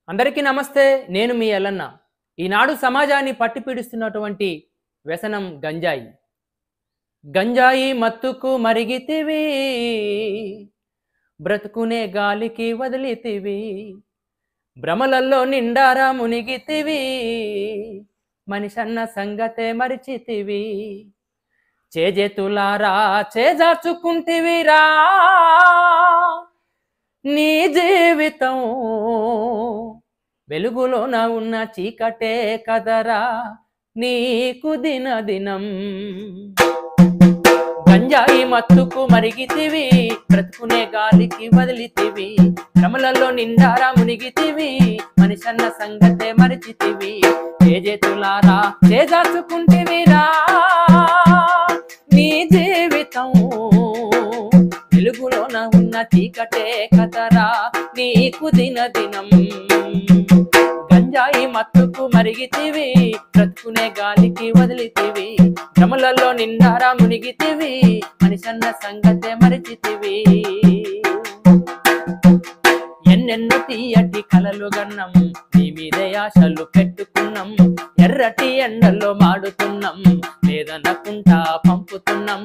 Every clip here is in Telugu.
అందరికీ నమస్తే. నేను మీ ఎల్లన్న. ఈనాడు సమాజాన్ని పట్టిపీడిస్తున్నటువంటి వ్యసనం గంజాయి. గంజాయి మత్తుకు మరిగితివి, బ్రతుకునే గాలికి వదిలితివి, భ్రమలల్లో నిండారా మునిగితివి, మనిషన్న సంగతే మరిచితివి, చేజేతులారా చేజార్చుకుంటివిరా, నీ జీవితం వెలుగులోన ఉన్న చీకటే కదరా నీకు దినదినం. గంజాయి మత్తుకు మరిగితివి, బ్రతుకునే గాలికి వదిలితివి, భ్రమలలో నిండారా మునిగితివి, మనిషన్న సంగతే మరిచితివి, చేజేతులారా చేజార్చుకుంటివిరా, నీ జీవితం వెలుగులోన ఉన్న చీకటే కదరా నీకు దినదినం. గంజాయి మత్తుకు మరిగితివి, బ్రతుకునే గాలికి వదిలితివి, భ్రమలలో నిండారా మునిగితివి, మనిషన్న సంగతే మరిచితివి. ఎన్నెన్నో తీయటి కలలు గన్నం, నీ మీదే ఆశలు పెట్టుకున్నాం, ఎర్రటి ఎండల్లో మాడుతున్నాం, లేదనకుంటా పంపుతున్నాం,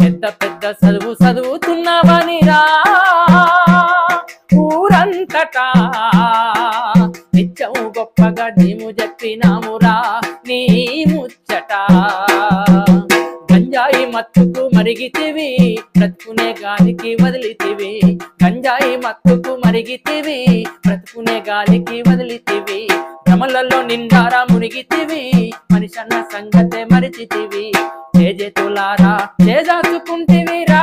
పెద్ద పెద్ద చదువుతున్నావనిరా ఊరంతటా నిత్యం గొప్పగా నీము చెప్పినామురా నీ ముచ్చట. గంజాయి మత్తుకు మరిగితివి, బ్రతుకునే గాలికి వదిలితివి, గంజాయి మత్తుకు మరిగితివి, బ్రతుకునే గాలికి వదిలితివి, భ్రమలలో నిండారా మునిగితివి, మనిషన్న సంగతే మరిచితివి, చేజేతులారా చేజార్చుకుంటివిరా,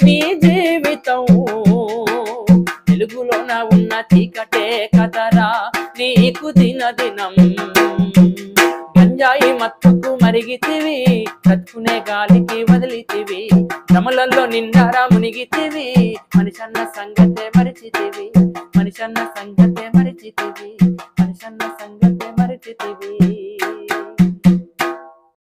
నీ జీవితం వెలుగులోన ఉన్న చీకటే కదరా నీకు దినదినం. గంజాయి మత్తుకు మరిగితివి, బ్రతుకునే గాలికి వదిలితివి, భ్రమలలో నిండారా మునిగితివి, మనిషన్న సంగతే మరిచితివి, మనిషన్న సంగతే మరిచితివి, మనిషన్న సంగతే మరిచితివి.